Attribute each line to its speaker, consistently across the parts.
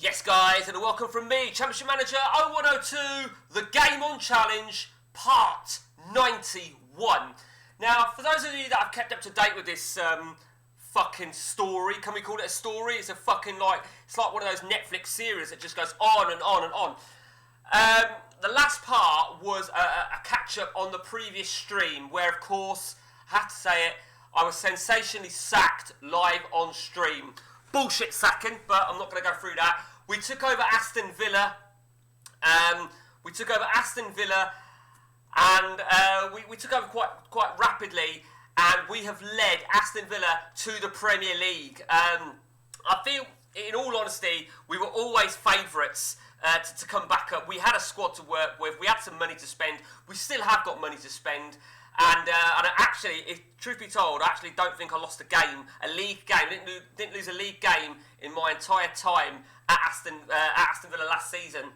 Speaker 1: Yes, guys, and a welcome from me, Championship Manager 0102, the Game On Challenge, Part 91. Now, for those of you that have kept up to date with this fucking story, can we call it a story? It's a fucking it's like one of those Netflix series that just goes on and on and on. The last part was a catch-up on the previous stream, where, of course, I have to say it, I was sensationally sacked live on stream. Bullshit sacking, but I'm not going to go through that. We took over Aston Villa. And we took over quite rapidly, and we have led Aston Villa to the Premier League. I feel, in all honesty, we were always favourites to come back up. We had a squad to work with. We had some money to spend. We still have got money to spend. And actually, if truth be told, I actually don't think I lost a league game. Didn't lose a league game in my entire time at Aston Villa last season.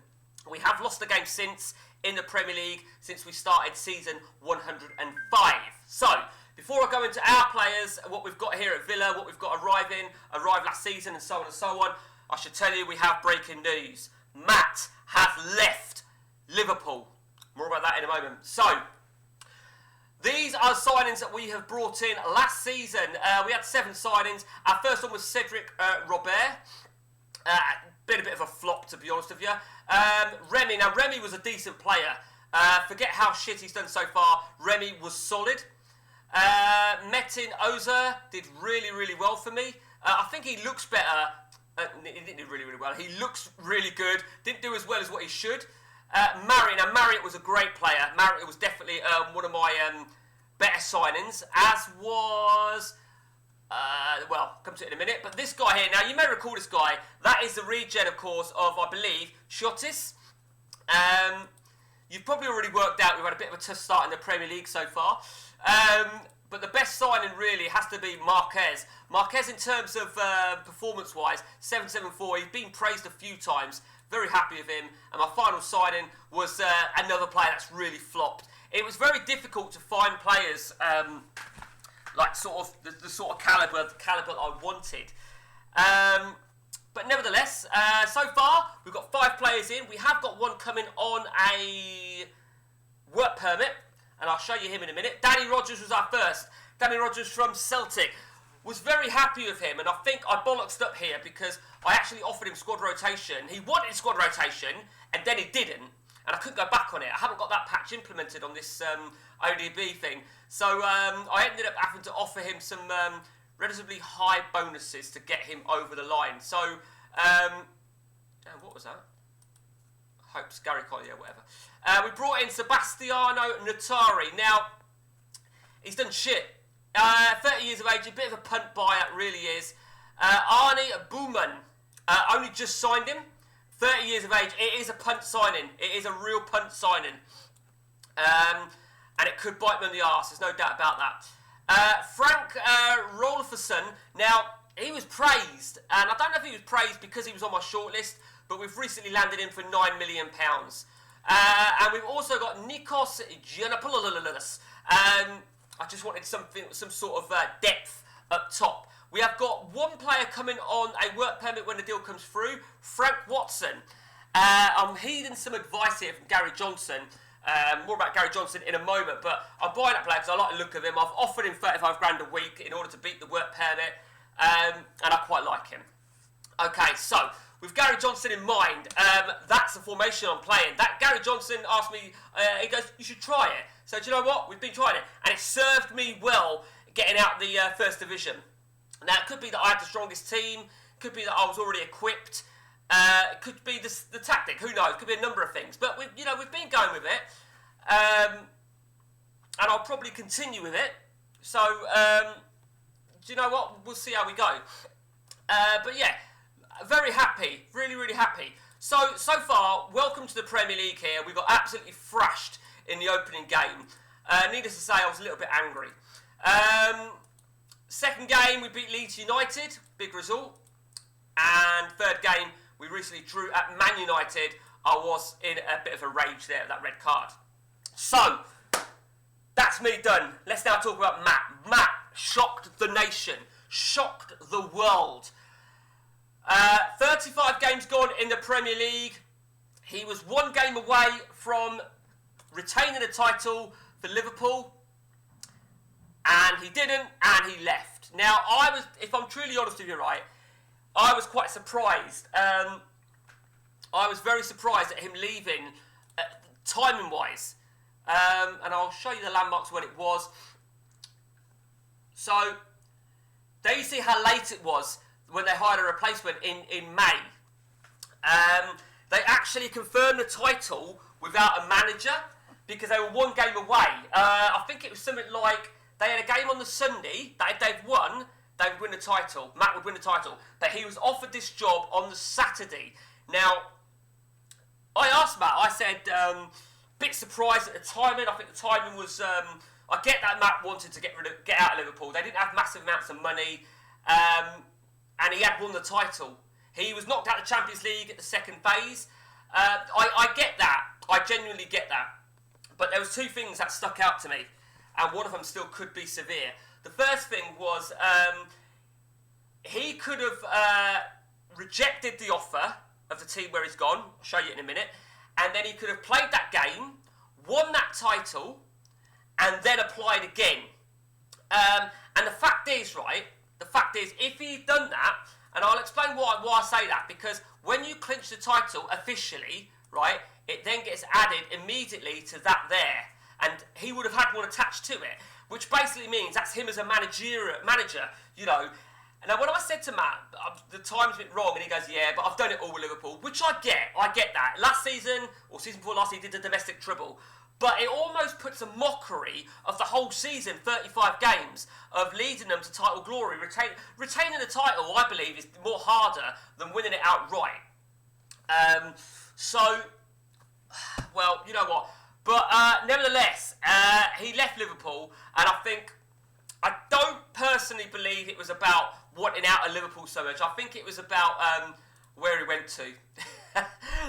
Speaker 1: We have lost a game since in the Premier League since we started season 105. So, before I go into our players, what we've got here at Villa, what we've got arrived last season, and so on and so on, I should tell you we have breaking news. Matt has left Liverpool. More about that in a moment. So, these are signings that we have brought in last season. We had 7 signings. Our first one was Cedric Robert. Been a bit of a flop, to be honest with you. Remy. Now, Remy was a decent player. Forget how shit he's done so far. Remy was solid. Metin Ozer did really, really well for me. I think he looks better. He didn't do really, really well. He looks really good. Didn't do as well as what he should. Marriott was a great player. Marriott was definitely one of my better signings, as was, come to it in a minute, but this guy here, now you may recall this guy, that is the regen, of course, of, I believe, Shotis. You've probably already worked out we've had a bit of a tough start in the Premier League so far, but the best signing really has to be Marquez. Marquez, in terms of performance-wise, 774, he's been praised a few times. Very happy with him, and my final signing was another player that's really flopped. It was very difficult to find players like sort of the sort of caliber I wanted. But nevertheless, so far we've got 5 players in. We have got one coming on a work permit, and I'll show you him in a minute. Danny Rogers was our first. Danny Rogers from Celtic. Was very happy with him, and I think I bollocksed up here because I actually offered him squad rotation. He wanted squad rotation, and then he didn't, and I couldn't go back on it. I haven't got that patch implemented on this ODB thing, so I ended up having to offer him some relatively high bonuses to get him over the line. So, what was that? Hopes, Gary Collier, whatever. We brought in Sebastiano Notari. Now, he's done shit. 30 years of age, a bit of a punt buyout, really is. Arnie Booman, only just signed him. 30 years of age, it is a punt signing. It is a real punt signing. And it could bite me on the arse, there's no doubt about that. Frank Rolferson, now, he was praised. And I don't know if he was praised because he was on my shortlist, but we've recently landed him for £9 million. And we've also got Nikos Giannopoulos. I just wanted some sort of depth up top. We have got one player coming on a work permit when the deal comes through, Frank Watson. I'm heeding some advice here from Gary Johnson. More about Gary Johnson in a moment, but I'm buying that player because I like the look of him. I've offered him 35 grand a week in order to beat the work permit, and I quite like him. Okay, so with Gary Johnson in mind, that's the formation I'm playing. That Gary Johnson asked me, he goes, you should try it. So do you know what? We've been trying it, and it served me well getting out the First Division. Now, it could be that I had the strongest team. It could be that I was already equipped. It could be the tactic. Who knows? It could be a number of things. But we've been going with it, and I'll probably continue with it. So do you know what? We'll see how we go. But yeah, very happy. Really, really happy. So far, welcome to the Premier League here. We got absolutely thrashed in the opening game. Needless to say, I was a little bit angry. Second game, we beat Leeds United, big result. And third game, we recently drew at Man United. I was in a bit of a rage there with that red card. So, that's me done. Let's now talk about Matt. Matt shocked the nation, shocked the world. 35 games games gone in the Premier League. He was one game away from retaining the title for Liverpool, and he didn't, and he left. Now, if I'm truly honest with you, right, I was quite surprised. I was very surprised at him leaving, timing-wise. And I'll show you the landmarks when it was. So, there you see how late it was when they hired a replacement in May. They actually confirmed the title without a manager because they were one game away. I think it was something like they had a game on the Sunday that if they'd won, they would win the title. Matt would win the title. But he was offered this job on the Saturday. Now, I asked Matt, I said, bit surprised at the timing. I think the timing was, I get that Matt wanted to get out of Liverpool. They didn't have massive amounts of money, and he had won the title. He was knocked out of the Champions League at the second phase. I get that. I genuinely get that. But there was two things that stuck out to me, and one of them still could be severe. The first thing was he could have rejected the offer of the team where he's gone. I'll show you in a minute. And then he could have played that game, won that title, and then applied again. And the fact is, right, if he'd done that, and I'll explain why I say that, because when you clinch the title officially, right, it then gets added immediately to that there. And he would have had one attached to it, which basically means that's him as a manager, you know. And now when I said to Matt, the time's a bit wrong, and he goes, yeah, but I've done it all with Liverpool, which I get that. Last season, or season before last, he did the domestic treble. But it almost puts a mockery of the whole season, 35 games, of leading them to title glory. Retaining the title, I believe, is more harder than winning it outright. So, well, you know what. But nevertheless, he left Liverpool, and I don't personally believe it was about wanting out of Liverpool so much. I think it was about where he went to.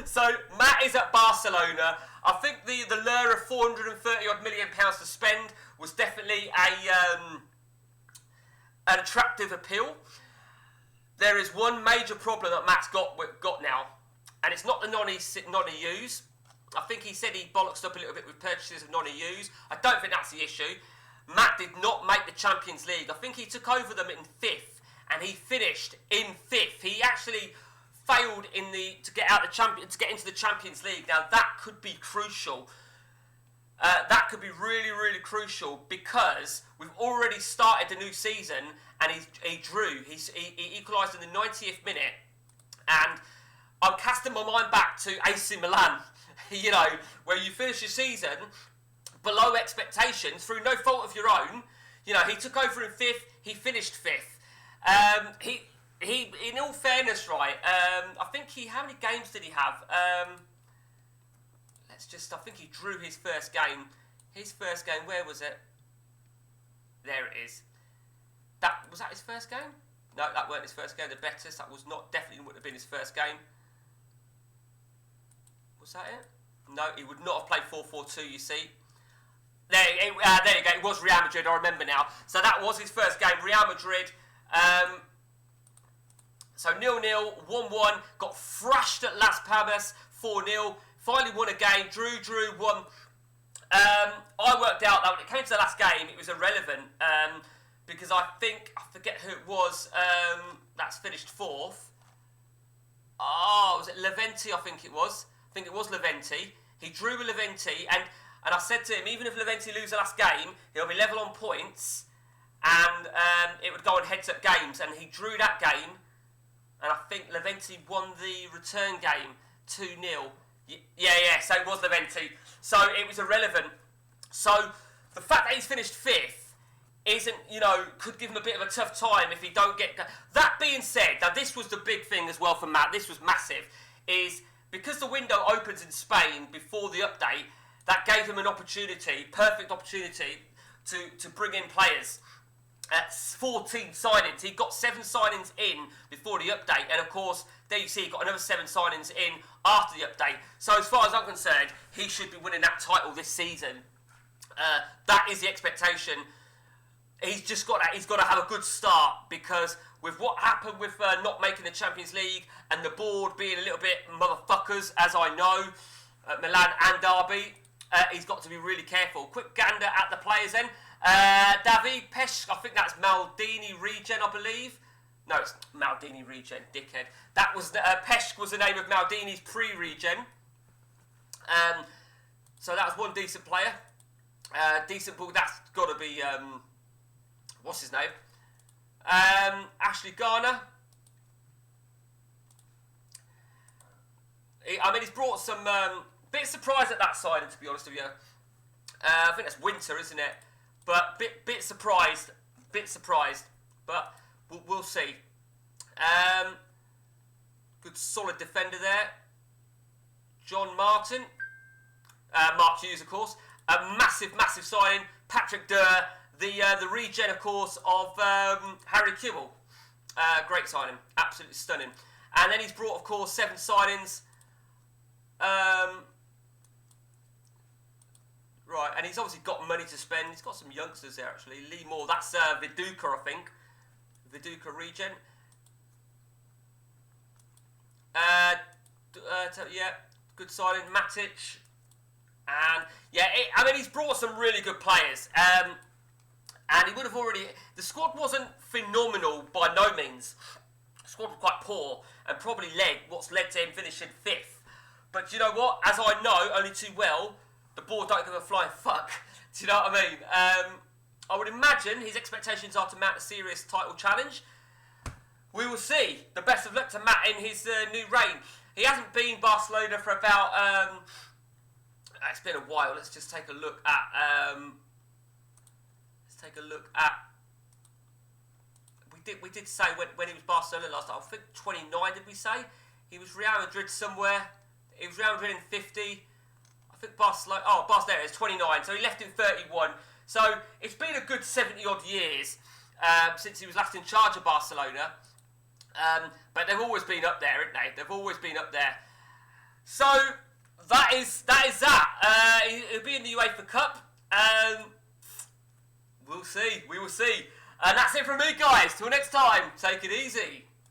Speaker 1: So, Matt is at Barcelona. I think the lure of 430 odd million pounds to spend was definitely an attractive appeal. There is one major problem that Matt's got now, and it's not the non-EUs. I think he said he bollocksed up a little bit with purchases of non-EUs. I don't think that's the issue. Matt did not make the Champions League. I think he took over them in 5th, and he finished in 5th. He actually failed to get into the Champions League. Now that could be crucial. That could be really, really crucial because we've already started the new season, and he drew. He equalised in the 90th minute, and I'm casting my mind back to AC Milan. You know, where you finish your season below expectations through no fault of your own. You know, he took over in 5th. He finished 5th. He, in all fairness, right, I think how many games did he have? I think he drew his first game. His first game, where was it? There it is. Was that his first game? No, that weren't his first game. The Betis, that was definitely wouldn't have been his first game. Was that it? No, he would not have played 4-4-2, you see. There you go. It was Real Madrid, I remember now. So that was his first game, Real Madrid. So 0-0, 1-1, got thrashed at Las Palmas, 4-0. Finally won a game, drew, won. I worked out that when it came to the last game, it was irrelevant. Because I forget who it was, that's finished 4th. Oh, was it Leventi, I think it was. I think it was Leventi. He drew with Leventi, and I said to him, even if Leventi lose the last game, he'll be level on points, and it would go on heads-up games. And he drew that game, and I think Leventi won the return game 2-0. Yeah, so it was Leventi. So it was irrelevant. So the fact that he's finished 5th could give him a bit of a tough time if he don't get... That being said, now this was the big thing as well for Matt, this was massive, is because the window opens in Spain before the update, that gave him an opportunity, perfect opportunity, to bring in players. 14 signings. He got 7 signings in before the update, and of course, there you see he got another 7 signings in after the update. So as far as I'm concerned, he should be winning that title this season. That is the expectation. he's just got he's got to have a good start, because with what happened with not making the Champions League and the board being a little bit motherfuckers, as I know, at Milan and Derby, he's got to be really careful. Quick gander at the players then. David Pesh, I think that's Maldini Regen, I believe. No, it's Maldini Regen, dickhead. That was Pesh was the name of Maldini's pre-regen. So that was one decent player. Decent ball. That's got to be what's his name? Ashley Garner. He's brought some bit surprised at that signing, to be honest with you. I think that's Winter, isn't it? But bit surprised, but we'll see. Good solid defender there. John Martin, Mark Hughes, of course. A massive signing. Patrick Durr, the regen, of course, of Harry Kewell. Great signing, absolutely stunning. And then he's brought, of course, 7 signings. Right, and he's obviously got money to spend. He's got some youngsters there, actually. Lee Moore, that's Viduka, I think. Viduka regen. Yeah, good signing. Matic. And, yeah, he's brought some really good players. And he would have already... The squad wasn't phenomenal by no means. The squad was quite poor and probably what's led to him finishing 5th. But you know what? As I know only too well, the board don't give a flying fuck. Do you know what I mean? I would imagine his expectations are to mount a serious title challenge. We will see. The best of luck to Matt in his new reign. He hasn't been Barcelona for about... it's been a while. Let's just take a look at... We did say when he was Barcelona last time. I think 29, did we say? He was Real Madrid somewhere. He was Real Madrid in 50. I think Barcelona... Oh, Barcelona is 29. So he left in 31. So it's been a good 70-odd years since he was last in charge of Barcelona. But they've always been up there, haven't they? They've always been up there. So that is that. He'll be in the UEFA Cup. We'll see. We will see. And that's it from me, guys. Till next time, take it easy.